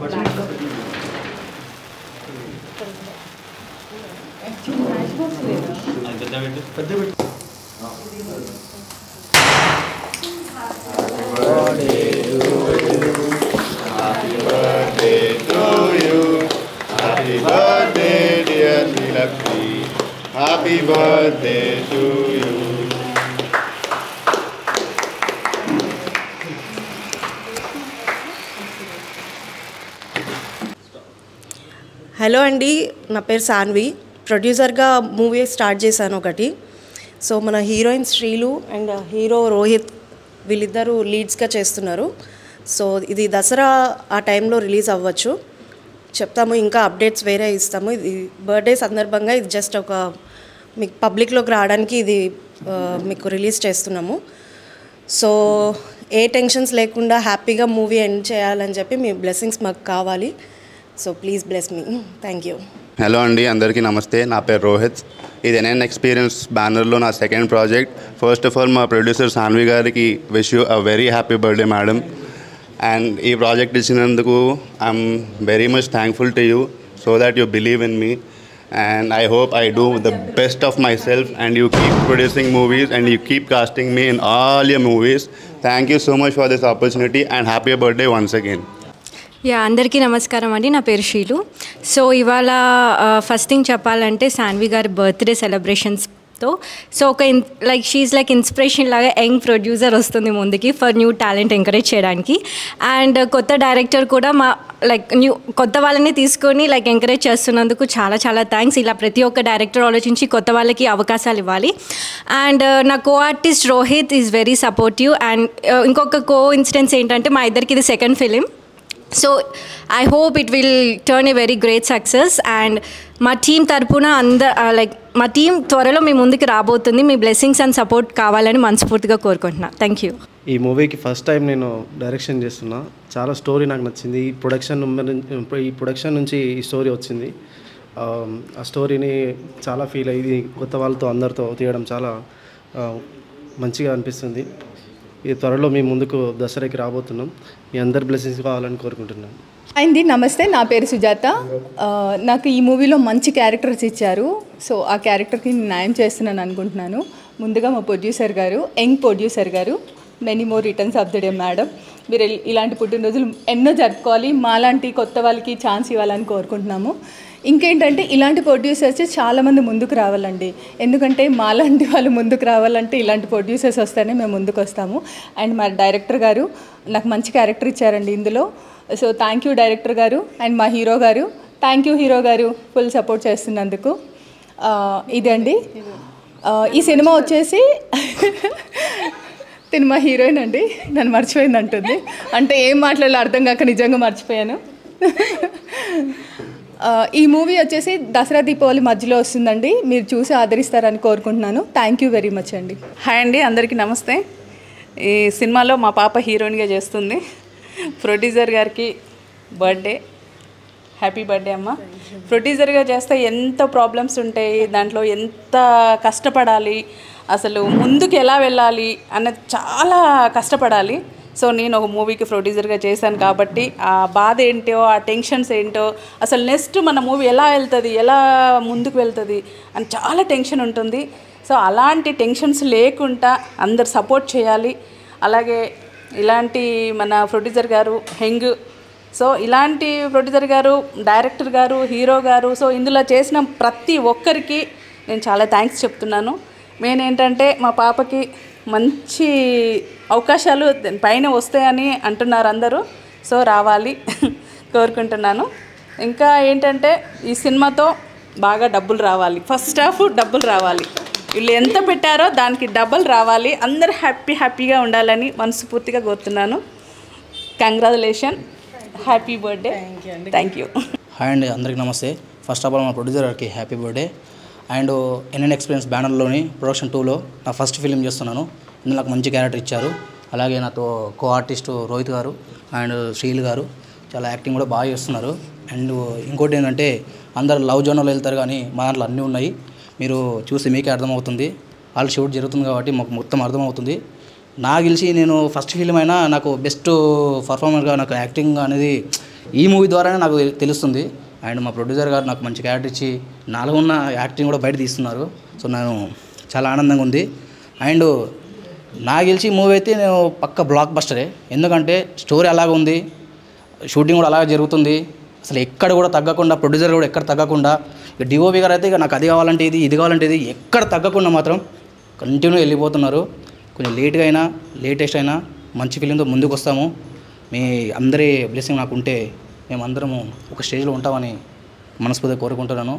Happy birthday, dear Nilakshi. Happy birthday to you. Hello అండి, నా పేరు సాన్వి. ప్రొడ్యూసర్గా మూవీ స్టార్ట్ చేశాను ఒకటి. సో మన హీరోయిన్ శ్రీలు అండ్ హీరో రోహిత్ వీళ్ళిద్దరూ లీడ్స్గా చేస్తున్నారు. సో ఇది దసరా ఆ టైంలో రిలీజ్ అవ్వచ్చు చెప్తాము. ఇంకా అప్డేట్స్ వేరే ఇస్తాము. ఇది బర్త్డే సందర్భంగా ఇది జస్ట్ ఒక మీకు పబ్లిక్లోకి రావడానికి ఇది మీకు రిలీజ్ చేస్తున్నాము. సో ఏ టెన్షన్స్ లేకుండా హ్యాపీగా మూవీ ఎండ్ చేయాలని చెప్పి మీ బ్లెస్సింగ్స్ మాకు కావాలి. So please bless me. Thank you. Hello అండి, అందరికీ నమస్తే. నా పేరు రోహిత్. ఇది ఎన్ఎన్ ఎక్స్పీరియన్స్ బ్యానర్లో నా second project. First of all మా ప్రొడ్యూసర్ సాన్వి గారికి wish you a very happy birthday madam. And ఈ ప్రాజెక్ట్ ఇచ్చినందుకు I'm very much thankful to you so that you believe in me. And I hope I do the best of myself and you keep producing movies and you keep casting me in all your movies. Thank you so much for this opportunity and happy birthday once again. అందరికీ నమస్కారం అండి. నా పేరు షీలు. So ఇవాళ first thing చెప్పాలంటే సాన్వి గారి birthday సెలబ్రేషన్స్తో so ఒక like she like inspiration లాగా యంగ్ ప్రొడ్యూసర్ వస్తుంది ముందుకి ఫర్ న్యూ టాలెంట్ ఎంకరేజ్ చేయడానికి. అండ్ కొత్త డైరెక్టర్ కూడా మా లైక్ కొత్త వాళ్ళని తీసుకొని లైక్ ఎంకరేజ్ చేస్తున్నందుకు చాలా చాలా థ్యాంక్స్. ఇలా ప్రతి ఒక్క డైరెక్టర్ ఆలోచించి కొత్త వాళ్ళకి అవకాశాలు ఇవ్వాలి. అండ్ నా co artist Rohit is very supportive. And ఇంకొక కో ఇన్సిడెన్స్ ఏంటంటే మా ఇద్దరికి ఇది second film. So I hope it will turn a very great success. And మా టీం తరపున లైక్ మా టీం త్వరలో మీ ముందుకు రాబోతుంది. మీ బ్లెస్సింగ్స్ అండ్ సపోర్ట్ కావాలని మనస్ఫూర్తిగా కోరుకుంటున్నా. Thank you. ఈ మూవీకి ఫస్ట్ టైం నేను డైరెక్షన్ చేస్తున్నా. చాలా స్టోరీ నాకు నచ్చింది. ఈ ప్రొడక్షన్ నుంచి ఈ స్టోరీ వచ్చింది. ఆ స్టోరీని చాలా ఫీల్ అయ్యి కొత్త వాళ్ళతో అందరితో తీయడం చాలా మంచిగా అనిపిస్తుంది. ఇది త్వరలో మీ ముందుకు దసరాకి రాబోతున్నాం. మీ అందరి బ్లెస్సింగ్స్ కావాలని కోరుకుంటున్నాను. అండి నమస్తే, నా పేరు సుజాత. నాకు ఈ మూవీలో మంచి క్యారెక్టర్స్ ఇచ్చారు. సో ఆ క్యారెక్టర్కి నేను న్యాయం చేస్తున్నాను అనుకుంటున్నాను. ముందుగా మా ప్రొడ్యూసర్ గారు, యంగ్ ప్రొడ్యూసర్ గారు, many more returns of the day madam. మీరు ఇలాంటి పుట్టినరోజులు ఎన్నో జరుపుకోవాలి. మాలాంటి కొత్త వాళ్ళకి ఛాన్స్ ఇవ్వాలని కోరుకుంటున్నాము. ఇంకేంటంటే ఇలాంటి ప్రొడ్యూసర్స్ చాలామంది ముందుకు రావాలండి. ఎందుకంటే మాలాంటి వాళ్ళు ముందుకు రావాలంటే ఇలాంటి ప్రొడ్యూసర్స్ వస్తేనే మేము ముందుకు వస్తాము. అండ్ మా డైరెక్టర్ గారు నాకు మంచి క్యారెక్టర్ ఇచ్చారండి ఇందులో. సో థ్యాంక్ యూ డైరెక్టర్ గారు. అండ్ మా హీరో గారు, థ్యాంక్ యూ హీరో గారు ఫుల్ సపోర్ట్ చేస్తున్నందుకు. ఇదండి ఈ సినిమా వచ్చేసి తిను మా హీరోయిన్ అండి. నన్ను మర్చిపోయింది అంటుంది. అంటే ఏం మాట్లాడాలో అర్థం కాక నిజంగా మర్చిపోయాను. ఈ మూవీ వచ్చేసి దసరా దీపావళి మధ్యలో వస్తుందండి. మీరు చూసి ఆదరిస్తారని కోరుకుంటున్నాను. థ్యాంక్ యూ వెరీ మచ్ అండి. హాయ్ అండి, అందరికీ నమస్తే. ఈ సినిమాలో మా పాప హీరోయిన్గా చేస్తుంది. ప్రొడ్యూసర్ గారికి బర్త్డే, హ్యాపీ బర్త్డే అమ్మ. ప్రొడ్యూసర్గా చేస్తే ఎంత ప్రాబ్లమ్స్ ఉంటాయి, దాంట్లో ఎంత కష్టపడాలి, అసలు ముందుకు ఎలా వెళ్ళాలి అన్నది చాలా కష్టపడాలి. సో నేను ఒక మూవీకి ప్రొడ్యూసర్గా చేశాను కాబట్టి ఆ బాధ ఏంటో, ఆ టెన్షన్స్ ఏంటో, అసలు నెక్స్ట్ మన మూవీ ఎలా వెళ్తుంది, ఎలా ముందుకు వెళ్తుంది అని చాలా టెన్షన్ ఉంటుంది. సో అలాంటి టెన్షన్స్ లేకుండా అందరు సపోర్ట్ చేయాలి. అలాగే ఇలాంటి మన ప్రొడ్యూసర్ గారు హెంగ్, సో ఇలాంటి ప్రొడ్యూసర్ గారు, డైరెక్టర్ గారు, హీరో గారు, సో ఇందులో చేసిన ప్రతి ఒక్కరికి నేను చాలా థ్యాంక్స్ చెప్తున్నాను. మెయిన్ ఏంటంటే మా పాపకి మంచి అవకాశాలు పైన వస్తాయని అంటున్నారు అందరూ. సో రావాలి కోరుకుంటున్నాను. ఇంకా ఏంటంటే ఈ సినిమాతో బాగా డబ్బులు రావాలి. ఫస్ట్ హాఫ్ డబ్బులు రావాలి. వీళ్ళు ఎంత పెట్టారో దానికి డబ్బులు రావాలి. అందరూ హ్యాపీగా ఉండాలని మనస్ఫూర్తిగా కోరుతున్నాను. Congratulation, happy birthday. Thank you. Hi అండి, అందరికీ నమస్తే. ఫస్ట్ ఆఫ్ ఆల్ మా ప్రొడ్యూసర్ గారికి happy birthday. And NN experience బ్యానర్లోని ప్రొడక్షన్ 2లో నా ఫస్ట్ ఫిలిం చేస్తున్నాను. ఇందులో నాకు మంచి క్యారెక్టర్ ఇచ్చారు. అలాగే నాతో కో ఆర్టిస్ట్ రోహిత్ గారు అండ్ శ్రీలు గారు చాలా యాక్టింగ్ కూడా బాగా చేస్తున్నారు. అండ్ ఇంకోటి ఏంటంటే అందరు లవ్ జోన్లో వెళ్తారు, కానీ మా దాంట్లో అన్నీ ఉన్నాయి. మీరు చూసి మీకే అర్థమవుతుంది. వాళ్ళు షూట్ జరుగుతుంది కాబట్టి మాకు మొత్తం అర్థమవుతుంది. నాకు తెలిసి నేను ఫస్ట్ ఫిలిం అయినా నాకు బెస్ట్ పర్ఫార్మర్గా నాకు యాక్టింగ్ అనేది ఈ మూవీ ద్వారానే నాకు తెలుస్తుంది. అండ్ మా ప్రొడ్యూసర్ గారు నాకు మంచి క్యారెక్టర్ ఇచ్చి నాలో ఉన్న యాక్టింగ్ కూడా బయట తీస్తున్నారు. సో నేను చాలా ఆనందంగా ఉంది. అండ్ నాకు గెలిచి మూవీ అయితే నేను పక్క బ్లాక్ బస్టరే. ఎందుకంటే స్టోరీ అలాగ ఉంది, షూటింగ్ కూడా అలాగే జరుగుతుంది. అసలు ఎక్కడ కూడా తగ్గకుండా, ప్రొడ్యూసర్ కూడా ఎక్కడ తగ్గకుండా, ఇక డిఓపి గారు అయితే ఇక నాకు అది కావాలంటే ఇది కావాలంటే ఇది ఎక్కడ తగ్గకుండా మాత్రం కంటిన్యూ వెళ్ళిపోతున్నారు. కొంచెం లేట్గా అయినా లేటెస్ట్ అయినా మంచి ఫిలింతో ముందుకు వస్తాము. మీ అందరి బ్లెస్సింగ్ నాకు ఉంటే మేమందరము ఒక స్టేజ్లో ఉంటామని మనస్ఫూర్తిగా కోరుకుంటున్నాను.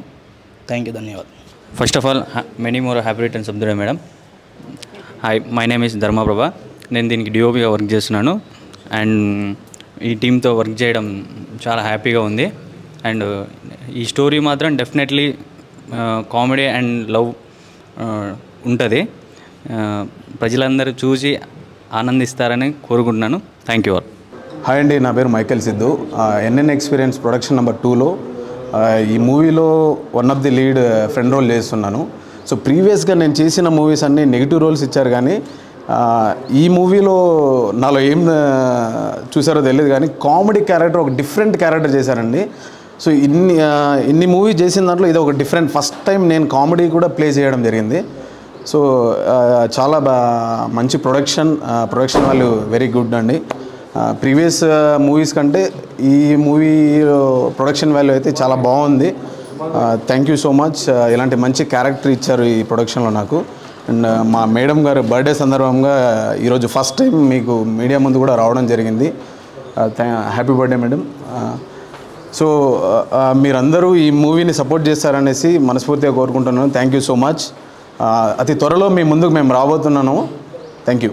థ్యాంక్ యూ, ధన్యవాదాలు. First of all many more happy returns of the day madam. Hi, my name is Dharmaprabha. నేను దీనికి డిఓపిగా వర్క్ చేస్తున్నాను. అండ్ ఈ టీంతో వర్క్ చేయడం చాలా హ్యాపీగా ఉంది. అండ్ ఈ స్టోరీ మాత్రం డెఫినెట్లీ కామెడీ అండ్ లవ్ ఉంటుంది. ప్రజలందరూ చూసి ఆనందిస్తారని కోరుకుంటున్నాను. Thank you all. హాయ్ అండి, నా పేరు Michael Siddhu. NN experience production number 2లో ఈ మూవీలో one of the lead friend role చేస్తున్నాను. సో ప్రీవియస్గా నేను చేసిన మూవీస్ అన్నీ నెగిటివ్ రోల్స్ ఇచ్చారు, కానీ ఈ మూవీలో నాలో ఏం చూసారో తెలియదు, కానీ కామెడీ క్యారెక్టర్, ఒక డిఫరెంట్ క్యారెక్టర్ చేశారండి. సో ఇన్ని మూవీ చేసిన దాంట్లో ఇది ఒక డిఫరెంట్, ఫస్ట్ టైం నేను కామెడీ కూడా ప్లే చేయడం జరిగింది. సో చాలా మంచి ప్రొడక్షన్ వాల్యూ వెరీ గుడ్ అండి. ప్రీవియస్ మూవీస్ కంటే ఈ మూవీ ప్రొడక్షన్ వాల్యూ అయితే చాలా బాగుంది. Thank you so much. ఇలాంటి మంచి క్యారెక్టర్ ఇచ్చారు ఈ ప్రొడక్షన్లో నాకు. అండ్ మా మేడం గారు బర్త్డే సందర్భంగా ఈరోజు ఫస్ట్ టైం మీకు మీడియా ముందు కూడా రావడం జరిగింది. Happy birthday madam. సో మీరందరూ ఈ మూవీని సపోర్ట్ చేస్తారనేసి మనస్ఫూర్తిగా కోరుకుంటున్నాను. Thank you so much. అతి త్వరలో మీ ముందుకు మేము రాబోతున్నాను. Thank you.